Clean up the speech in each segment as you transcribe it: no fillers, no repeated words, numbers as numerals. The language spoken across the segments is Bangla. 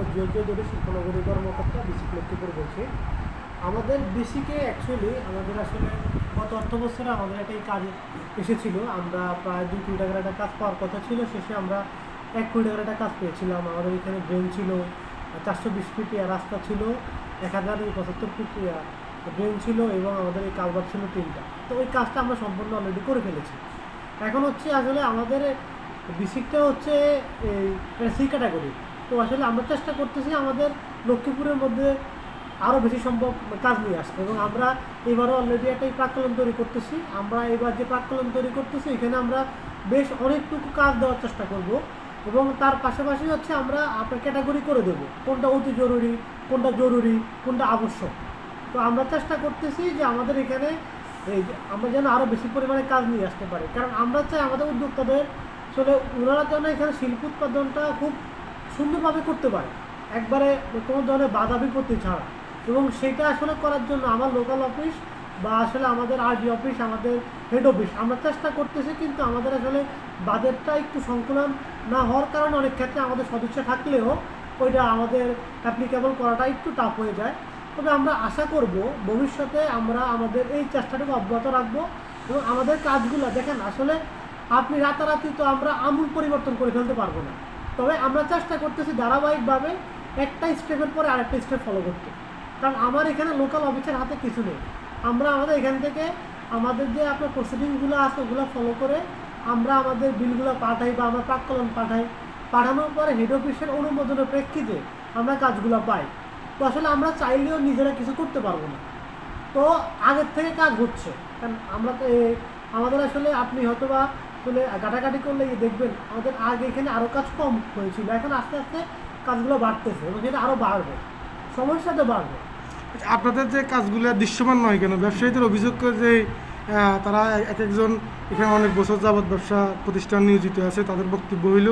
মোহাম্মদ জুয়েল চৌধুরী, শিল্পনগরী কর্মকর্তা, বিসিক লক্ষ্মীপুর বলছি। আমাদের বিসিকে অ্যাকচুয়ালি আমাদের আসলে গত অর্থ বছরে আমাদের একটা কাজ এসেছিল। আমরা প্রায় 2 কোটি টাকার একটা কাজ পাওয়ার কথা ছিল, শেষে আমরা 1 কোটি টাকার একটা কাজ পেয়েছিলাম। আমাদের এখানে ড্রেন ছিল 420 ফিট, রাস্তা ছিল 1075 ফিট, ড্রেন ছিল এবং আমাদের এই কালভার্ট ছিল 3টা। তো ওই কাজটা আমরা সম্পূর্ণ অলরেডি করে ফেলেছি। এখন হচ্ছে আসলে আমাদের বিসিকটা হচ্ছে সি ক্যাটাগরি। তো আসলে আমরা চেষ্টা করতেছি আমাদের লক্ষ্মীপুরের মধ্যে আরও বেশি সম্ভব কাজ নিয়ে আসতে, এবং আমরা এবারও অলরেডি একটা প্রাক্কলন তৈরি করতেছি। আমরা এবার যে প্রাক্কলন তৈরি করতেছি এখানে আমরা বেশ অনেকটুকু কাজ দেওয়ার চেষ্টা করব, এবং তার পাশাপাশি হচ্ছে আমরা আপনার ক্যাটাগরি করে দেব কোনটা অতি জরুরি, কোনটা জরুরি, কোনটা আবশ্যক। তো আমরা চেষ্টা করতেছি যে আমাদের এখানে আমরা যেন আরও বেশি পরিমাণে কাজ নিয়ে আসতে পারি, কারণ আমরা চাই আমাদের উদ্যোক্তাদের আসলে ওনারা যেন এখানে শিল্প উৎপাদনটা খুব সুন্দরভাবে করতে পারে, একবারে কোনো ধরনের বাধা বিপত্তি ছাড়া। এবং সেটা আসলে করার জন্য আমার লোকাল অফিস বা আসলে আমাদের আরডি অফিস, আমাদের হেড অফিস, আমরা চেষ্টা করতেছি, কিন্তু আমাদের আসলে বাজেটটা একটু সংকুলন না হওয়ার কারণে অনেক ক্ষেত্রে আমাদের সদস্য থাকলেও ওইটা আমাদের অ্যাপ্লিকেবল করাটা একটু টাফ হয়ে যায়। তবে আমরা আশা করব ভবিষ্যতে আমরা আমাদের এই চেষ্টাটাকে অব্যাহত রাখবো, এবং আমাদের কাজগুলো দেখেন আসলে আপনি রাতারাতি তো আমরা আমূল পরিবর্তন করে ফেলতে পারবো না, তবে আমরা চেষ্টা করতেছি ধারাবাহিকভাবে একটা স্টেপের পরে আরেকটা স্টেপ ফলো করতে। কারণ আমার এখানে লোকাল অফিসের হাতে কিছু নেই, আমরা আমাদের এখান থেকে আমাদের যে আপনার প্রসিডিংগুলো আছে ওগুলো ফলো করে আমরা আমাদের বিলগুলো পাঠাই বা আমরা প্রাক্কলন পাঠাই, পাঠানোর পরে হেড অফিসের অনুমোদনের প্রেক্ষিতে আমরা কাজগুলো পাই। তো আসলে আমরা চাইলেও নিজেরা কিছু করতে পারবো না, তো আগের থেকে কাজ হচ্ছে। কারণ আমরা তো আমাদের আসলে আপনি হয়তো বা আসলে ঘাটাঘাটি করলে দেখবেন আমাদের আগে এখানে আরও কাজ কম হয়েছিল, এখন আস্তে আস্তে কাজগুলো বাড়তেছে এবং সেটা আরও বাড়বে, সময়ের সাথে বাড়বে। আপনাদের যে কাজগুলো দৃশ্যমান নয় কেন? ব্যবসায়ীদের অভিযোগ করে যে তারা এক একজন এখানে অনেক বছর যাবৎ ব্যবসা প্রতিষ্ঠান নিয়োজিত আছে, তাদের বক্তব্য হইল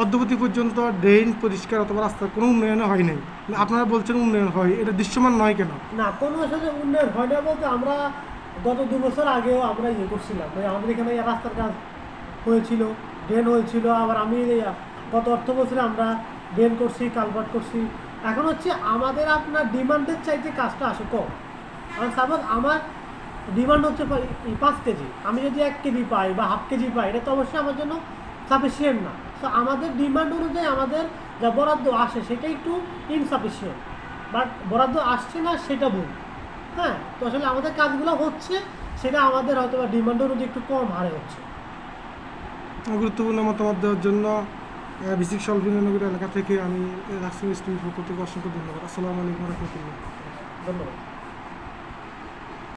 অদ্যবধি পর্যন্ত ড্রেন পরিষ্কার অথবা রাস্তার কোনো উন্নয়ন হয় নাই। আপনারা বলছেন উন্নয়ন হয়, এটা দৃশ্যমান নয় কেন? না, কোনো আসলে উন্নয়ন হয় না বলতে আমরা গত 2 বছর আগেও আমরা করছিলাম, আমাদের এখানে রাস্তার কাজ হয়েছিল, ড্রেন হয়েছিল, আবার আমি গত অর্থ বছরে আমরা ড্রেন করছি, কালভার্ট করছি। এখন হচ্ছে আমাদের আপনার ডিমান্ডের চাইতে কাজটা আসে কম। আর সাপোজ আমার ডিমান্ড হচ্ছে 5 কেজি, আমি যদি 1 কেজি পাই বা হাফ কেজি পাই, এটা তো অবশ্যই আমার জন্য সাফিসিয়েন্ট না। তো আমাদের ডিমান্ড অনুযায়ী আমাদের যা বরাদ্দ আসে সেটা একটু ইনসাফিসিয়েন্ট, বাট বরাদ্দ আসছে না সেটা ভুল। হ্যাঁ, তো আসলে আমাদের কাজগুলো হচ্ছে, সেটা আমাদের হয়তো বা ডিমান্ড অনুযায়ী একটু কম হারে হচ্ছে। গুরুত্বপূর্ণ মতামত দেওয়ার জন্য বিসিক সলভিনগর এলাকা থেকে আমি রাসেল ইসলামের পক্ষ থেকে অসংখ্য ধন্যবাদ। আসসালামু আলাইকুম রহমতুল্লাহ। ধন্যবাদ।